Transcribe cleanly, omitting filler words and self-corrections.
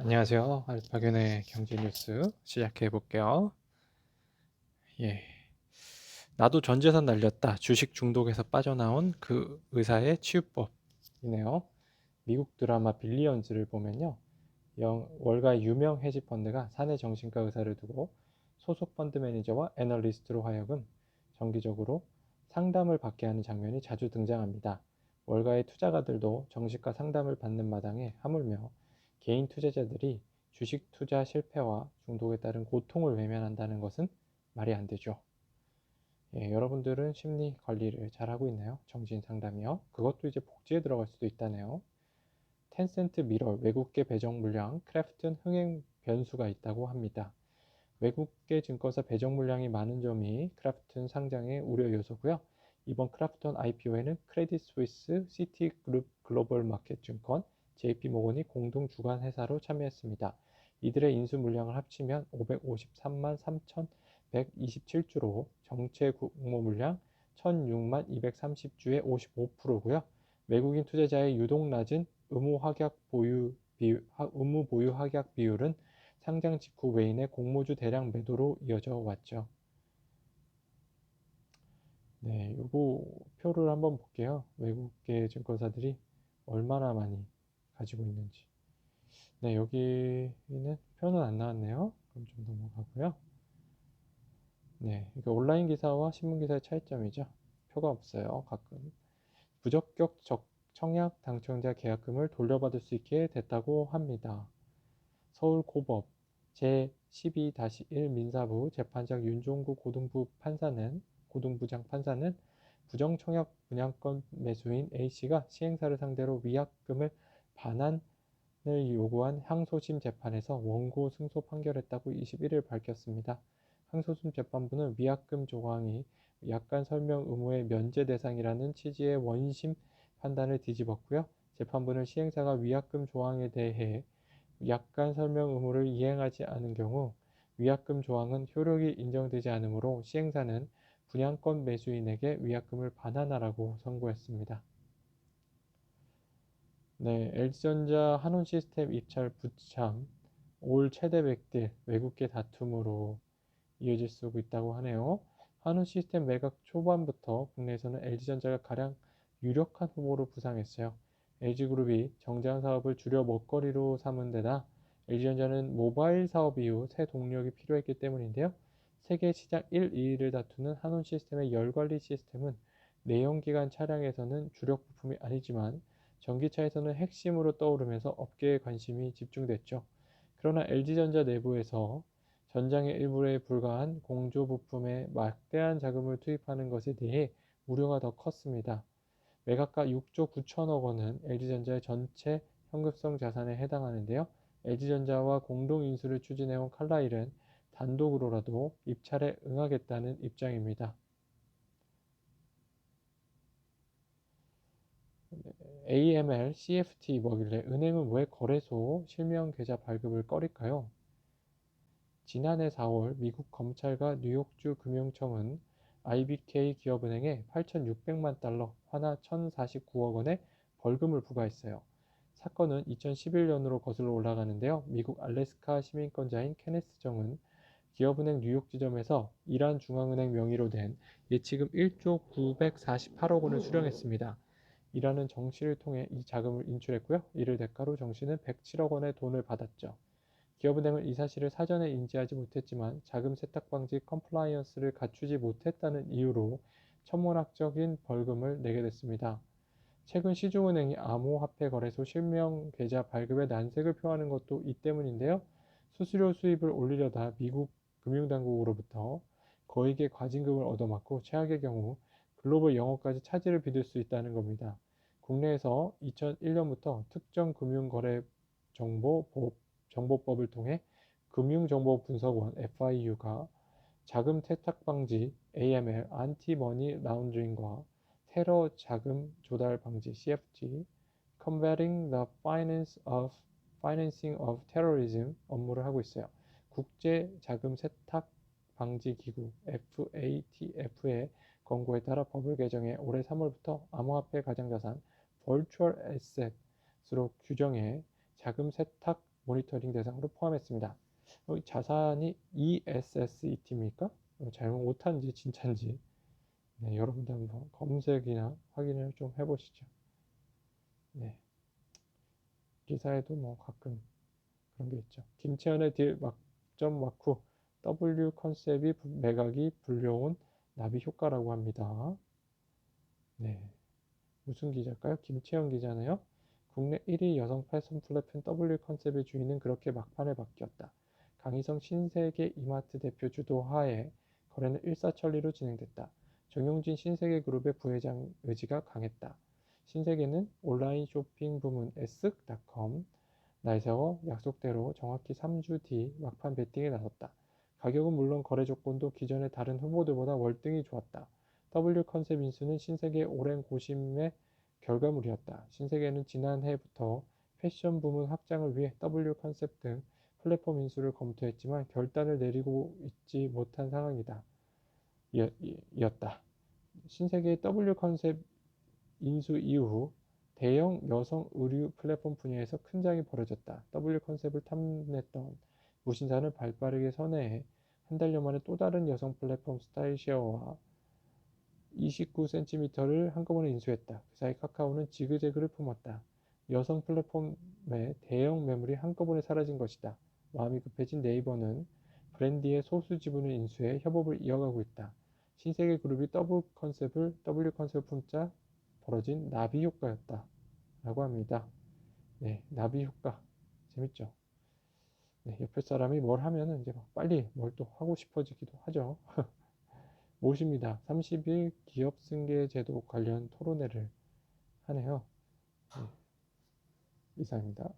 안녕하세요. 알파견의 경제뉴스 시작해 볼게요. 예. 나도 전 재산 날렸다. 주식 중독에서 빠져나온 그 의사의 치유법이네요. 미국 드라마 빌리언즈를 보면요. 월가의 유명 헤지 펀드가 사내 정신과 의사를 두고 소속 펀드 매니저와 애널리스트로 하여금 정기적으로 상담을 받게 하는 장면이 자주 등장합니다. 월가의 투자가들도 정식과 상담을 받는 마당에 하물며 개인 투자자들이 주식 투자 실패와 중독에 따른 고통을 외면한다는 것은 말이 안 되죠. 예, 여러분들은 심리 관리를 잘 하고 있나요? 정신 상담이요. 그것도 이제 복지에 들어갈 수도 있다네요. 텐센트 미러 외국계 배정 물량 크래프튼 흥행 변수가 있다고 합니다. 외국계 증권사 배정 물량이 많은 점이 크래프튼 상장의 우려 요소고요. 이번 크래프톤 IPO에는 크레딧 스위스, 시티그룹 글로벌 마켓 증권, JP모건이 공동 주관 회사로 참여했습니다. 이들의 인수 물량을 합치면 553만 3,127주로 정체 공모 물량 1,006만 230주의 55%고요. 외국인 투자자의 유독 낮은 의무 보유 확약 비율은 상장 직후 외인의 공모주 대량 매도로 이어져 왔죠. 네, 요거 표를 한번 볼게요. 외국계 증권사들이 얼마나 많이 가지고 있는지. 네, 여기는 표는 안 나왔네요. 그럼 좀 넘어가고요. 네, 이게 온라인 기사와 신문 기사의 차이점이죠. 표가 없어요. 가끔 부적격 청약 당첨자 계약금을 돌려받을 수 있게 됐다고 합니다. 서울고법 제12-1 민사부 재판장 윤종구 고등부장 판사는 부정청약 분양권 매수인 A씨가 시행사를 상대로 위약금을 반환을 요구한 항소심 재판에서 원고 승소 판결했다고 21일 밝혔습니다. 항소심 재판부는 위약금 조항이 약관 설명 의무의 면제 대상이라는 취지의 원심 판단을 뒤집었고요. 재판부는 시행사가 위약금 조항에 대해 약관 설명 의무를 이행하지 않은 경우 위약금 조항은 효력이 인정되지 않으므로 시행사는 분양권 매수인에게 위약금을 반환하라고 선고했습니다. 네, LG전자 한온시스템 입찰 부참 올 최대 백딜 외국계 다툼으로 이어질 수 있다고 하네요. 한온시스템 매각 초반부터 국내에서는 LG전자가 가장 유력한 후보로 부상했어요. LG그룹이 정제한 사업을 주력 먹거리로 삼은 데다 LG전자는 모바일 사업 이후 새 동력이 필요했기 때문인데요. 세계 시장 1, 2위를 다투는 한온시스템의 열관리 시스템은 내연기관 차량에서는 주력 부품이 아니지만 전기차에서는 핵심으로 떠오르면서 업계의 관심이 집중됐죠. 그러나 LG전자 내부에서 전장의 일부에 불과한 공조 부품에 막대한 자금을 투입하는 것에 대해 우려가 더 컸습니다. 매각가 6조 9천억 원은 LG전자의 전체 현금성 자산에 해당하는데요. LG전자와 공동 인수를 추진해온 칼라일은 단독으로라도 입찰에 응하겠다는 입장입니다. AML, CFT 뭐길래 은행은 왜 거래소 실명 계좌 발급을 꺼릴까요? 지난해 4월 미국 검찰과 뉴욕주 금융청은 IBK 기업은행에 8,600만 달러, 화나 1,049억 원의 벌금을 부과했어요. 사건은 2011년으로 거슬러 올라가는데요. 미국 알래스카 시민권자인 케네스 정은 기업은행 뉴욕 지점에서 이란 중앙은행 명의로 된 예치금 1조 948억 원을 수령했습니다. 이란은 정 씨를 통해 이 자금을 인출했고요. 이를 대가로 정 씨는 107억 원의 돈을 받았죠. 기업은행은 이 사실을 사전에 인지하지 못했지만 자금 세탁 방지 컴플라이언스를 갖추지 못했다는 이유로 천문학적인 벌금을 내게 됐습니다. 최근 시중은행이 암호화폐 거래소 실명 계좌 발급에 난색을 표하는 것도 이 때문인데요. 수수료 수입을 올리려다 미국 금융당국으로부터 거액의 과징금을 얻어맞고 최악의 경우 글로벌 영업까지 차질을 빚을 수 있다는 겁니다. 국내에서 2001년부터 특정금융거래정보법을 통해 금융정보분석원 FIU가 자금 세탁 방지 AML, 안티머니 라운드링과 테러 자금 조달 방지 CFT, Combating the Financing of Terrorism 업무를 하고 있어요. 국제 자금 세탁 방지 기구 FATF의 권고에 따라 법을 개정해 올해 3월부터 암호화폐 가상자산 Virtual Asset으로 규정해 자금 세탁 모니터링 대상으로 포함했습니다. 자산이 ESSET입니까? 잘못 오타인지 진짜인지 네, 여러분들 한번 검색이나 확인을 좀 해보시죠. 네, 기사에도 뭐 가끔 그런 게 있죠. 김채연의 딜 막점 막후 W 컨셉이 매각이 불려온 나비 효과라고 합니다. 네, 무슨 기자일까요? 김채연 기자네요. 국내 1위 여성 패션 플랫폼 W 컨셉의 주인은 그렇게 막판에 바뀌었다. 강희성 신세계 이마트 대표 주도하에 거래는 일사천리로 진행됐다. 정용진 신세계그룹의 부회장 의지가 강했다. 신세계는 온라인 쇼핑 부문 에스닷컴 날 세워 약속대로 정확히 3주 뒤 막판 베팅에 나섰다. 가격은 물론 거래 조건도 기존의 다른 후보들보다 월등히 좋았다. W 컨셉 인수는 신세계의 오랜 고심의 결과물이었다. 신세계는 지난해부터 패션 부문 확장을 위해 W 컨셉 등 플랫폼 인수를 검토했지만 결단을 내리고 있지 못한 상황이다. 이었다. 신세계의 W 컨셉 인수 이후 대형 여성 의류 플랫폼 분야에서 큰 장이 벌어졌다. W 컨셉을 탐냈던 무신사는 발빠르게 선회해 한 달여 만에 또 다른 여성 플랫폼 스타일쉐어와 29cm를 한꺼번에 인수했다. 그 사이 카카오는 지그재그를 품었다. 여성 플랫폼의 대형 매물이 한꺼번에 사라진 것이다. 마음이 급해진 네이버는 브랜디의 소수 지분을 인수해 협업을 이어가고 있다. 신세계 그룹이 W 컨셉을 품자 벌어진 나비 효과였다. 라고 합니다. 네, 나비 효과. 재밌죠? 네, 옆에 사람이 뭘 하면은 이제 막 빨리 뭘 또 하고 싶어지기도 하죠. 모십니다. 30일 기업 승계 제도 관련 토론회를 하네요. 네, 이상입니다.